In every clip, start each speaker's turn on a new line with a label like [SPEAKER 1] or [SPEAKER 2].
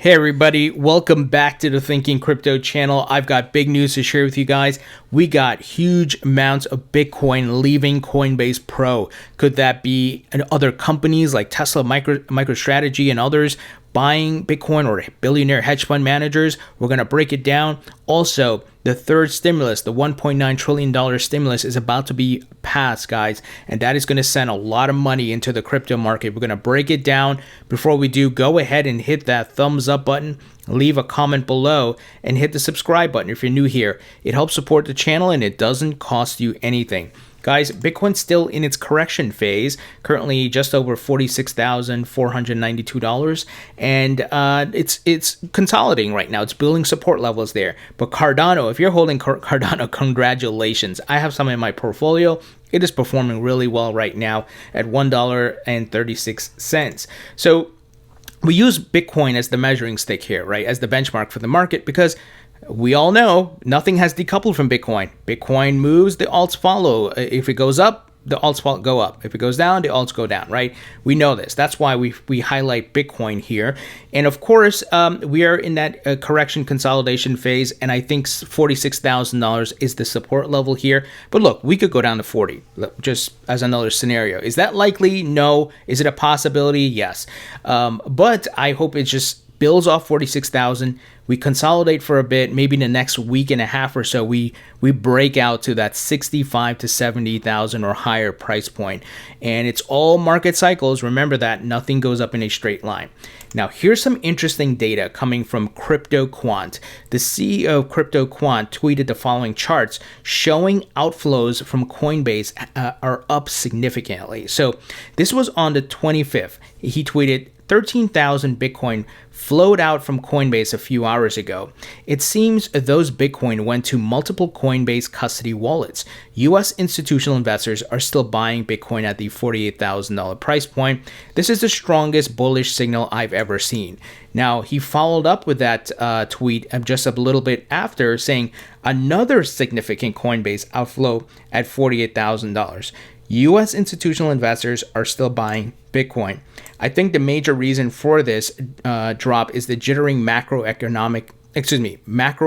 [SPEAKER 1] Hey everybody, welcome back to the Thinking Crypto channel. I've got big news to share with you guys. We got huge amounts of Bitcoin leaving Coinbase Pro. Could that be other companies like Tesla, MicroStrategy, and others buying Bitcoin, or billionaire hedge fund managers? We're going to break it down. Also, the third stimulus, the $1.9 trillion stimulus, is about to be passed, guys, and that is going to send a lot of money into the crypto market. We're going to break it down. Before we do, go ahead and hit that thumbs up button, leave a comment below, and hit the subscribe button if you're new here. It helps support the channel, and it doesn't cost you anything. Guys, Bitcoin's still in its correction phase, currently just over $46,492, and it's consolidating right now. It's building support levels there. But Cardano, if you're holding Cardano, congratulations. I have some in my portfolio. It is performing really well right now at $1.36. So we use Bitcoin as the measuring stick here, right, as the benchmark for the market, because we all know nothing has decoupled from Bitcoin. Bitcoin moves, the alts follow. If it goes up, the alts go up. If it goes down, the alts go down, right? We know this. That's why we highlight Bitcoin here. And of course, we are in that correction consolidation phase, and I think $46,000 is the support level here. But look, we could go down to 40, just as another scenario. Is that likely? No. Is it a possibility? Yes. But I hope it just builds off 46,000. We consolidate for a bit, maybe in the next week and a half or so, we break out to that 65 to 70,000 or higher price point. And it's all market cycles. Remember that nothing goes up in a straight line. Now, here's some interesting data coming from Crypto Quant. The CEO of Crypto Quant tweeted the following charts showing outflows from Coinbase are up significantly. So this was on the 25th. He tweeted 13,000 Bitcoin flowed out from Coinbase a few hours ago. It seems those Bitcoin went to multiple Coinbase custody wallets. US institutional investors are still buying Bitcoin at the $48,000 price point. This is the strongest bullish signal I've ever seen. Now, he followed up with that tweet just a little bit after, saying another significant Coinbase outflow at $48,000. US institutional investors are still buying Bitcoin. I think the major reason for this drop is the jittering macro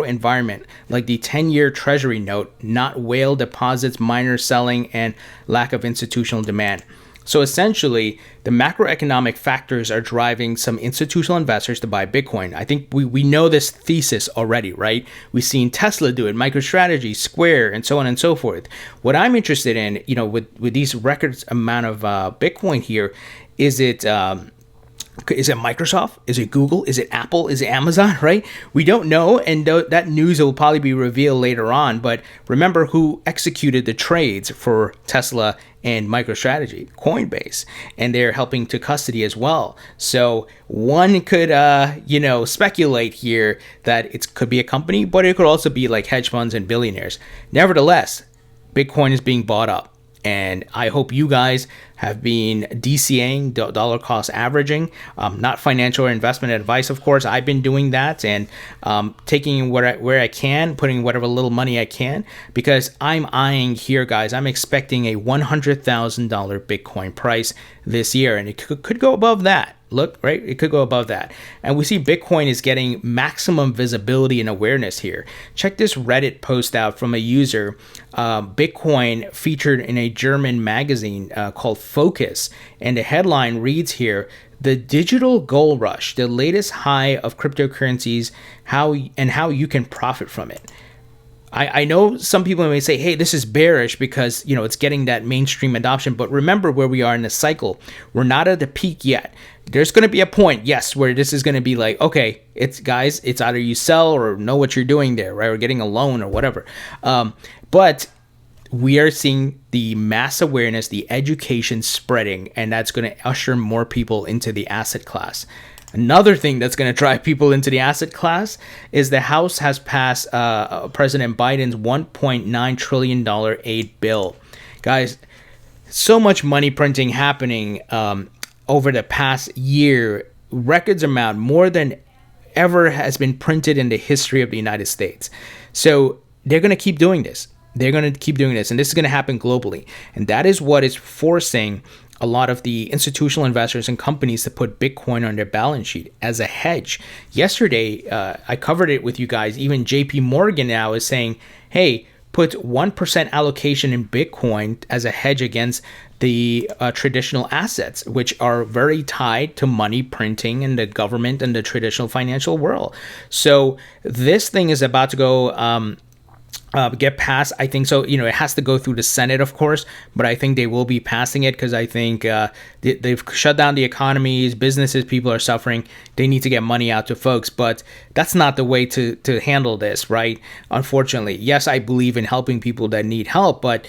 [SPEAKER 1] environment, like the 10-year treasury note, not whale deposits, miners selling, and lack of institutional demand. So essentially, the macroeconomic factors are driving some institutional investors to buy Bitcoin. I think we know this thesis already, right? We've seen Tesla do it, MicroStrategy, Square, and so on and so forth. What I'm interested in, with these records amount of Bitcoin here, is it Microsoft? Is it Google? Is it Apple? Is it Amazon? Right? We don't know, and that news will probably be revealed later on. But remember who executed the trades for Tesla and MicroStrategy? Coinbase, and they're helping to custody as well. So one could, speculate here that it could be a company, but it could also be like hedge funds and billionaires. Nevertheless, Bitcoin is being bought up. And I hope you guys have been DCAing, dollar cost averaging, not financial or investment advice, of course. I've been doing that and taking where I can, putting whatever little money I can, because I'm eyeing here, guys. I'm expecting a $100,000 Bitcoin price this year, and it could go above that. Look, right? It could go above that. And we see Bitcoin is getting maximum visibility and awareness here. Check this Reddit post out from a user. Bitcoin featured in a German magazine called Focus. And the headline reads here, "The digital gold rush, the latest high of cryptocurrencies, how you can profit from it." I know some people may say, hey, this is bearish because, it's getting that mainstream adoption. But remember where we are in the cycle. We're not at the peak yet. There's going to be a point, yes, where this is going to be like, okay, it's either you sell or know what you're doing there, right? Or getting a loan or whatever. But we are seeing the mass awareness, the education spreading, and that's going to usher more people into the asset class. Another thing that's going to drive people into the asset class is the House has passed President Biden's $1.9 trillion aid bill. Guys, so much money printing happening over the past year. Records amount, more than ever has been printed in the history of the United States. So they're going to keep doing this. They're going to keep doing this, and this is going to happen globally. And that is what is forcing a lot of the institutional investors and companies to put Bitcoin on their balance sheet as a hedge. Yesterday, I covered it with you guys. Even JP Morgan now is saying, hey, put 1% allocation in Bitcoin as a hedge against the traditional assets, which are very tied to money printing and the government and the traditional financial world. So this thing is about to go get passed. I think so. It has to go through the Senate, of course, but I think they will be passing it because I think they've shut down the economies, businesses, people are suffering. They need to get money out to folks, but that's not the way to handle this, right? Unfortunately, yes, I believe in helping people that need help, but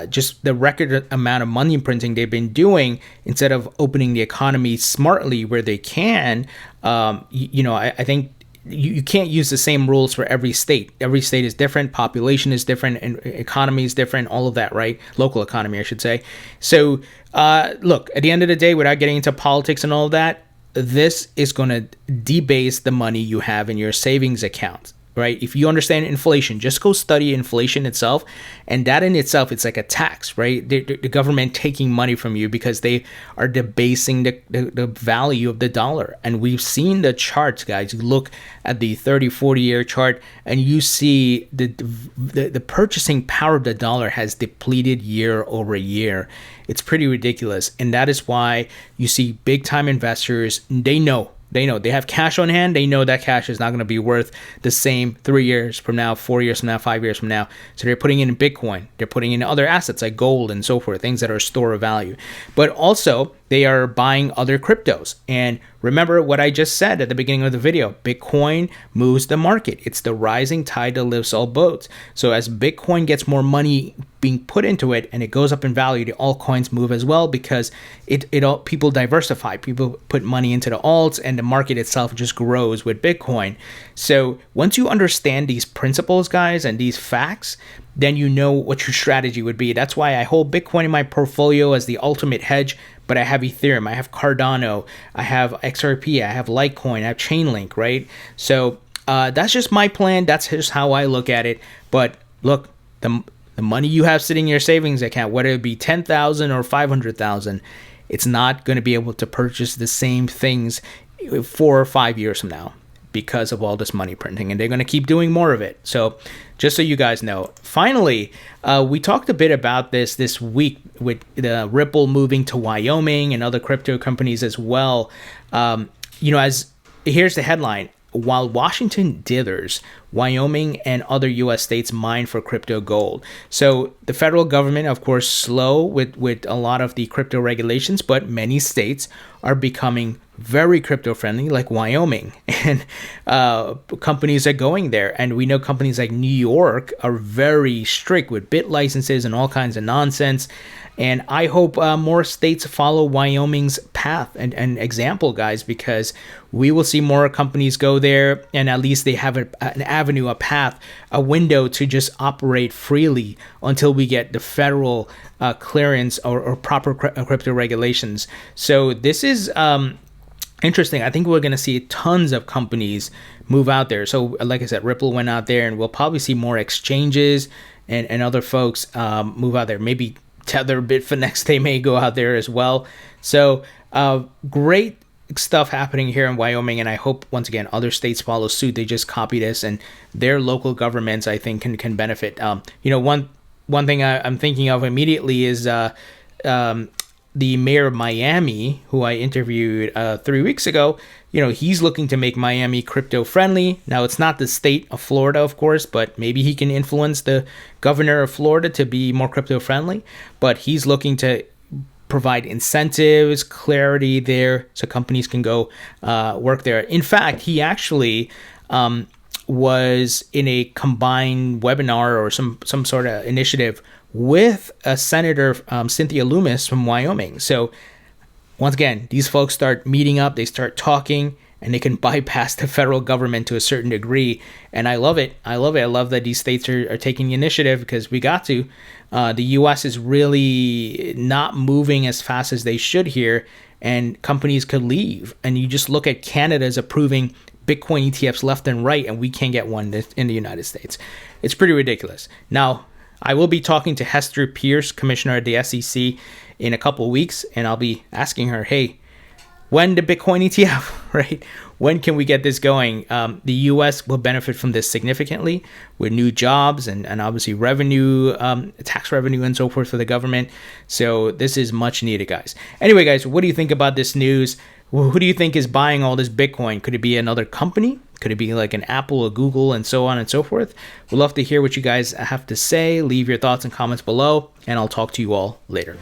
[SPEAKER 1] just the record amount of money printing they've been doing, instead of opening the economy smartly where they can, I think you can't use the same rules for every state. Every state is different, population is different, and economy is different, all of that, right? Local economy, I should say. So, look, at the end of the day, without getting into politics and all of that, this is going to debase the money you have in your savings account, right? If you understand inflation, just go study inflation itself. And that in itself, it's like a tax, right? The government taking money from you because they are debasing the value of the dollar. And we've seen the charts, guys. You look at the 30, 40-year chart and you see the purchasing power of the dollar has depleted year over year. It's pretty ridiculous. And that is why you see big time investors, they know they have cash on hand. They know that cash is not going to be worth the same 3 years from now, 4 years from now, 5 years from now. So they're putting in Bitcoin. They're putting in other assets like gold and so forth, things that are a store of value. But also they are buying other cryptos. And remember what I just said at the beginning of the video, Bitcoin moves the market. It's the rising tide that lifts all boats. So as Bitcoin gets more money being put into it and it goes up in value, the altcoins move as well because people diversify. People put money into the alts and the market itself just grows with Bitcoin. So once you understand these principles, guys, and these facts, then you know what your strategy would be. That's why I hold Bitcoin in my portfolio as the ultimate hedge, but I have Ethereum, I have Cardano, I have XRP, I have Litecoin, I have Chainlink, right? So that's just my plan. That's just how I look at it. But look, the money you have sitting in your savings account, whether it be 10,000 or 500,000, it's not going to be able to purchase the same things 4 or 5 years from now because of all this money printing, and they're going to keep doing more of it. So just so you guys know. Finally, we talked a bit about this week with the Ripple moving to Wyoming and other crypto companies as well. As here's the headline. While Washington dithers, Wyoming and other U.S. states mine for crypto gold. So the federal government, of course, slow with a lot of the crypto regulations, but many states are becoming very crypto friendly, like Wyoming, and companies are going there. And we know companies like New York are very strict with bit licenses and all kinds of nonsense. And I hope more states follow Wyoming's path and example, guys, because we will see more companies go there, and at least they have an avenue, a path, a window to just operate freely until we get the federal clearance or proper crypto regulations. So this is interesting. I think we're going to see tons of companies move out there. So like I said, Ripple went out there, and we'll probably see more exchanges and other folks move out there. Maybe Tether, Bitfinex, they may go out there as well. So great stuff happening here in Wyoming, and I hope once again other states follow suit. They just copy this, and their local governments, I think, can benefit. One thing I'm thinking of immediately is the mayor of Miami, who I interviewed 3 weeks ago. He's looking to make Miami crypto friendly. Now, it's not the state of Florida, of course, but maybe he can influence the governor of Florida to be more crypto friendly. But he's looking to provide incentives, clarity there, so companies can go work there. In fact, he actually was in a combined webinar or some sort of initiative with Senator Cynthia Lummis from Wyoming. So once again, these folks start meeting up, they start talking, and they can bypass the federal government to a certain degree. And I love it. I love that these states are taking the initiative, because we got to. The U.S. is really not moving as fast as they should here, and companies could leave. And you just look at Canada's approving Bitcoin ETFs left and right, and we can't get one in the United States. It's pretty ridiculous. Now, I will be talking to Hester Pierce, Commissioner at the SEC, in a couple of weeks, and I'll be asking her, hey, when the Bitcoin ETF, right? When can we get this going? The U.S. will benefit from this significantly with new jobs and obviously revenue, tax revenue and so forth for the government. So this is much needed, guys. Anyway, guys, what do you think about this news? Who do you think is buying all this Bitcoin? Could it be another company? Could it be like an Apple, a Google, and so on and so forth? We'd love to hear what you guys have to say. Leave your thoughts and comments below, and I'll talk to you all later.